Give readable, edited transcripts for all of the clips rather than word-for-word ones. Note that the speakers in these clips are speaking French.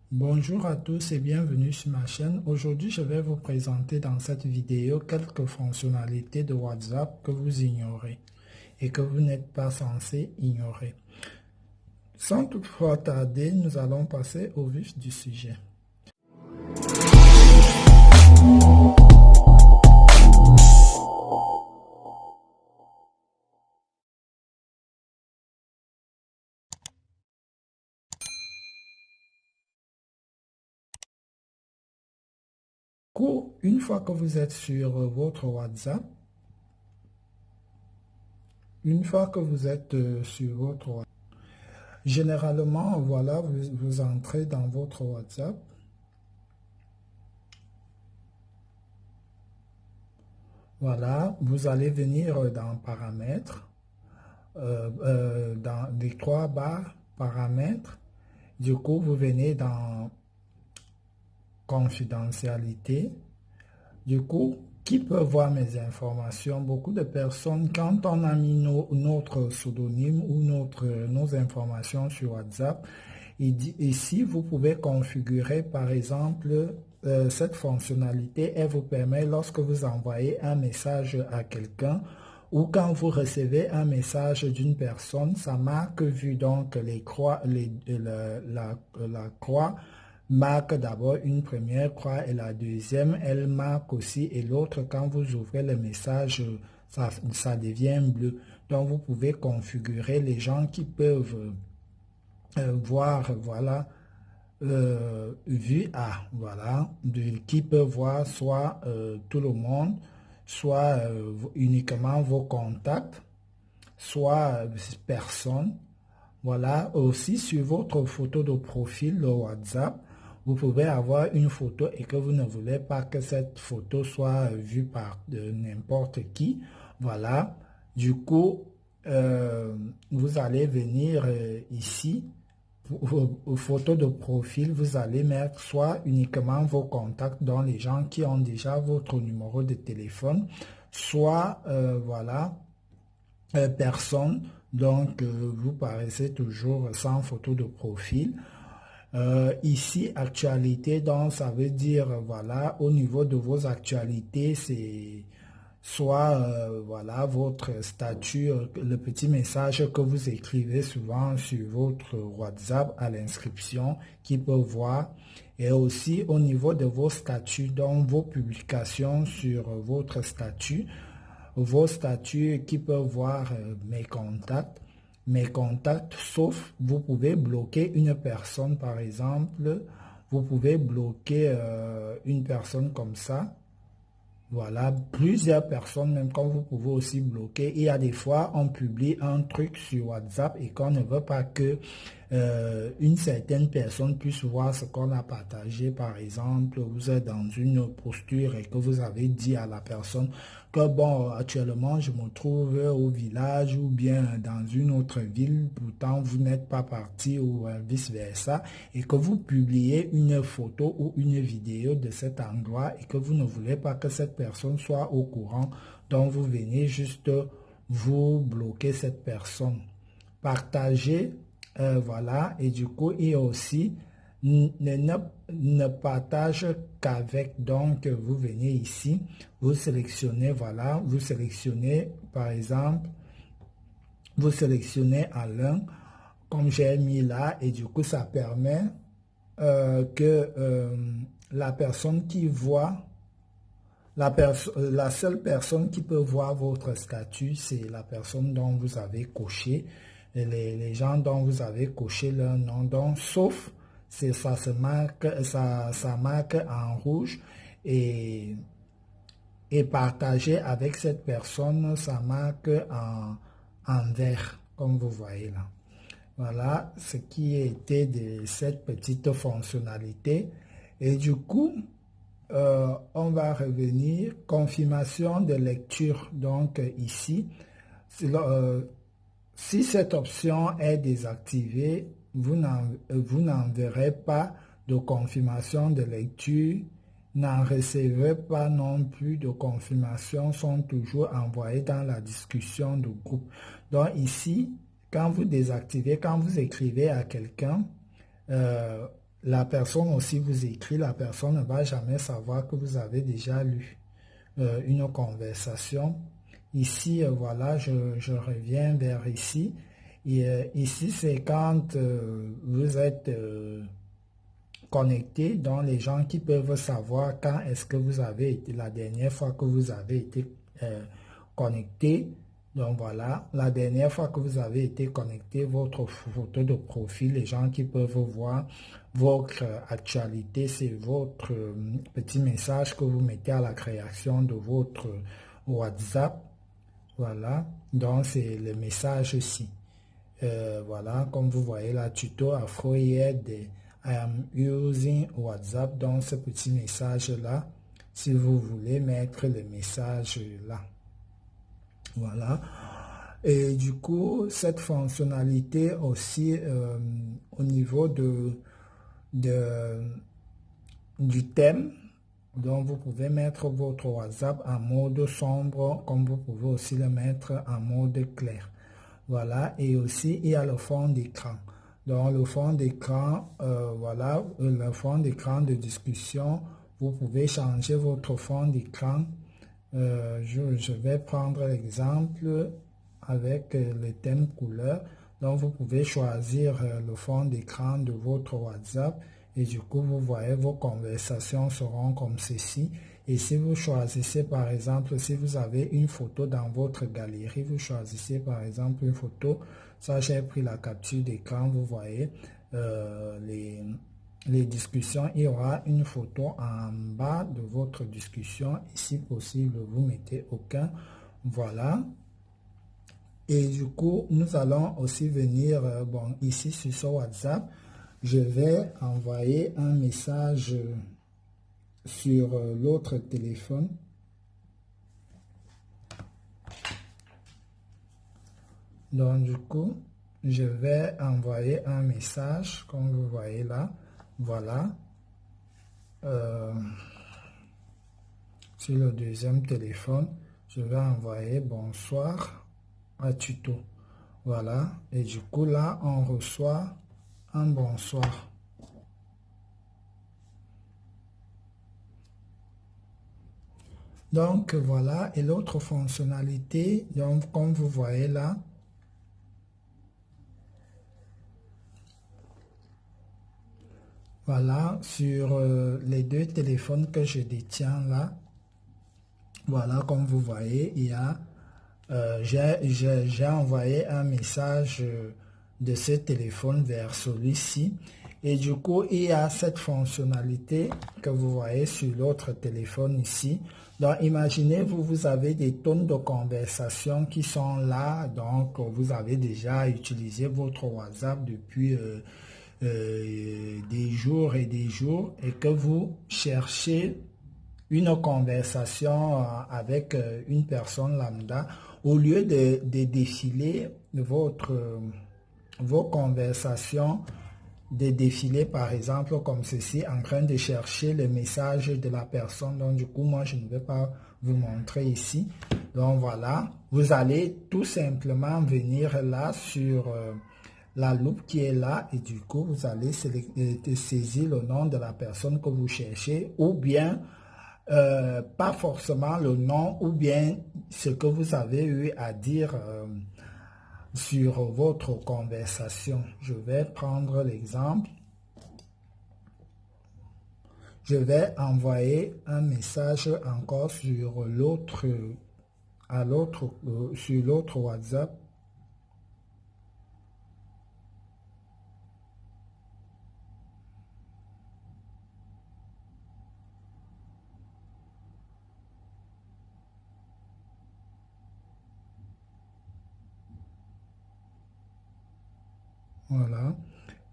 Bonjour à tous et bienvenue sur ma chaîne. Aujourd'hui, je vais vous présenter dans cette vidéo quelques fonctionnalités de WhatsApp que vous ignorez et que vous n'êtes pas censé ignorer. Sans toutefois tarder, nous allons passer au vif du sujet. Une fois que vous êtes sur votre WhatsApp, généralement, voilà, vous entrez dans votre WhatsApp. Voilà, vous allez venir dans paramètres, dans les trois barres paramètres. Du coup, vous venez dans confidentialité. Du coup, qui peut voir mes informations? Beaucoup de personnes, quand on a mis notre pseudonyme ou nos informations sur WhatsApp, ici, vous pouvez configurer, par exemple, cette fonctionnalité. Elle vous permet, lorsque vous envoyez un message à quelqu'un, ou quand vous recevez un message d'une personne, ça marque vu donc les croix, la croix marque d'abord une première croix et la deuxième, elle marque aussi, et l'autre, quand vous ouvrez le message, ça devient bleu. Donc, vous pouvez configurer les gens qui peuvent voir, voilà, vue A, voilà, qui peut voir soit tout le monde, soit uniquement vos contacts, soit personne. Voilà, aussi sur votre photo de profil de WhatsApp, vous pouvez avoir une photo et que vous ne voulez pas que cette photo soit vue par n'importe qui. Voilà, du coup, vous allez venir ici, aux photos de profil, vous allez mettre soit uniquement vos contacts, dans les gens qui ont déjà votre numéro de téléphone, soit, voilà, personne. Donc, vous paraissez toujours sans photo de profil. Ici, actualité, donc ça veut dire, voilà, au niveau de vos actualités, c'est soit, voilà, votre statut, le petit message que vous écrivez souvent sur votre WhatsApp à l'inscription, qui peut voir. Et aussi au niveau de vos statuts, donc vos publications sur votre statut, vos statuts qui peuvent voir mes contacts, sauf vous pouvez bloquer une personne, par exemple, vous pouvez bloquer une personne comme ça. Voilà, plusieurs personnes, même quand vous pouvez aussi bloquer. Il y a des fois, on publie un truc sur WhatsApp et qu'on ne veut pas que une certaine personne puisse voir ce qu'on a partagé. Par exemple, vous êtes dans une posture et que vous avez dit à la personne que bon, actuellement, je me trouve au village ou bien dans une autre ville, pourtant vous n'êtes pas parti ou vice-versa, et que vous publiez une photo ou une vidéo de cet endroit et que vous ne voulez pas que cette personne soit au courant, donc vous venez juste vous bloquer cette personne. Partager, voilà, et du coup, il y a aussi ne partage qu'avec, donc vous venez ici, vous sélectionnez, voilà, vous sélectionnez par exemple, vous sélectionnez Alain, comme j'ai mis là, et du coup ça permet que la personne qui voit, la seule personne qui peut voir votre statut, c'est la personne dont vous avez coché, les gens dont vous avez coché leur nom, donc sauf ça se marque, ça marque en rouge, et, et partager avec cette personne, ça marque en vert, comme vous voyez là. Voilà ce qui était de cette petite fonctionnalité. Et du coup, on va revenir, confirmation de lecture. Donc ici, si cette option est désactivée, vous n'enverrez pas de confirmation de lecture, n'en recevez pas non plus de confirmation, sont toujours envoyés dans la discussion de groupe. Donc ici, quand vous désactivez, quand vous écrivez à quelqu'un, la personne aussi vous écrit, la personne ne va jamais savoir que vous avez déjà lu une conversation. Ici, voilà, je reviens vers ici. Et ici, c'est quand vous êtes connecté, donc les gens qui peuvent savoir quand est-ce que vous avez été, la dernière fois que vous avez été connecté. Donc voilà, la dernière fois que vous avez été connecté, votre photo de profil, les gens qui peuvent voir votre actualité, c'est votre petit message que vous mettez à la création de votre WhatsApp. Voilà, donc c'est le message ici. Voilà, comme vous voyez là, tuto AfroYed, I am using WhatsApp, donc ce petit message là, si vous voulez mettre le message là. Voilà. Et du coup, cette fonctionnalité aussi au niveau du thème, donc vous pouvez mettre votre WhatsApp en mode sombre, comme vous pouvez aussi le mettre en mode clair. Voilà, et aussi il y a le fond d'écran. Donc le fond d'écran, voilà, le fond d'écran de discussion, vous pouvez changer votre fond d'écran. Je vais prendre l'exemple avec le thème couleur. Donc vous pouvez choisir le fond d'écran de votre WhatsApp et du coup vous voyez vos conversations seront comme ceci. Et si vous choisissez par exemple, si vous avez une photo dans votre galerie, vous choisissez par exemple une photo, ça j'ai pris la capture d'écran, vous voyez les discussions, il y aura une photo en bas de votre discussion, et si possible vous mettez aucun, voilà. Et du coup nous allons aussi venir, bon ici sur ce WhatsApp, je vais envoyer un message sur l'autre téléphone. Donc du coup, je vais envoyer un message, comme vous voyez là, voilà, sur le deuxième téléphone, je vais envoyer bonsoir à tuto. Voilà, et du coup là, on reçoit un bonsoir. Donc voilà, et l'autre fonctionnalité, donc comme vous voyez là, voilà, sur les deux téléphones que je détiens là, voilà, comme vous voyez, il y a, j'ai envoyé un message de ce téléphone vers celui-ci. Et du coup, il y a cette fonctionnalité que vous voyez sur l'autre téléphone ici. Donc, imaginez, vous avez des tonnes de conversations qui sont là. Donc, vous avez déjà utilisé votre WhatsApp depuis des jours et des jours et que vous cherchez une conversation avec une personne lambda, au lieu de défiler vos conversations, de défiler par exemple comme ceci en train de chercher le message de la personne. Donc du coup moi je ne vais pas vous montrer ici. Donc voilà, vous allez tout simplement venir là sur la loupe qui est là et du coup vous allez saisir le nom de la personne que vous cherchez ou bien pas forcément le nom ou bien ce que vous avez eu à dire sur votre conversation. Je vais prendre l'exemple. Je vais envoyer un message encore sur l'autre sur l'autre WhatsApp. Voilà,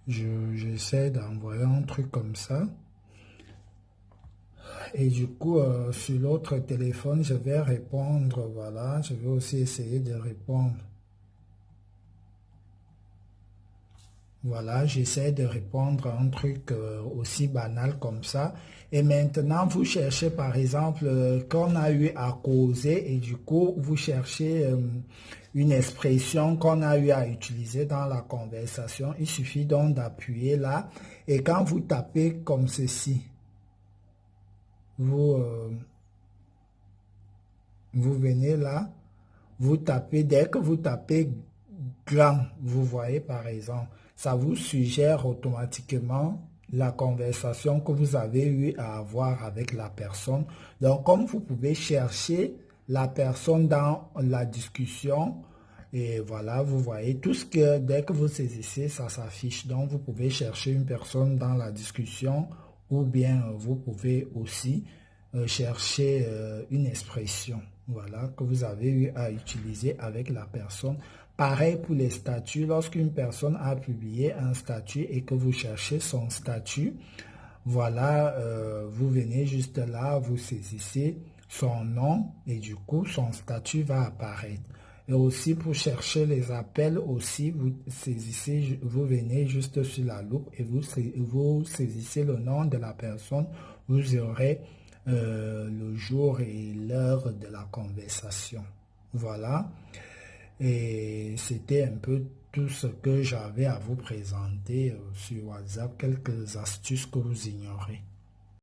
j'essaie d'envoyer un truc comme ça. Et du coup, sur l'autre téléphone, je vais répondre, voilà, je vais aussi essayer de répondre. Voilà, j'essaie de répondre à un truc aussi banal comme ça. Et maintenant, vous cherchez par exemple qu'on a eu à causer et du coup, vous cherchez une expression qu'on a eu à utiliser dans la conversation. Il suffit donc d'appuyer là. Et quand vous tapez comme ceci, vous venez là, vous tapez, dès que vous tapez grand, vous voyez par exemple, ça vous suggère automatiquement la conversation que vous avez eu à avoir avec la personne. Donc, comme vous pouvez chercher la personne dans la discussion, et voilà, vous voyez tout ce que, dès que vous saisissez, ça s'affiche. Donc, vous pouvez chercher une personne dans la discussion ou bien vous pouvez aussi chercher une expression, voilà, que vous avez eu à utiliser avec la personne. Pareil pour les statuts, lorsqu'une personne a publié un statut et que vous cherchez son statut, voilà, vous venez juste là, vous saisissez son nom et du coup, son statut va apparaître. Et aussi pour chercher les appels aussi, vous saisissez, vous venez juste sur la loupe et vous saisissez le nom de la personne, vous aurez le jour et l'heure de la conversation. Voilà. Et c'était un peu tout ce que j'avais à vous présenter sur WhatsApp, quelques astuces que vous ignorez.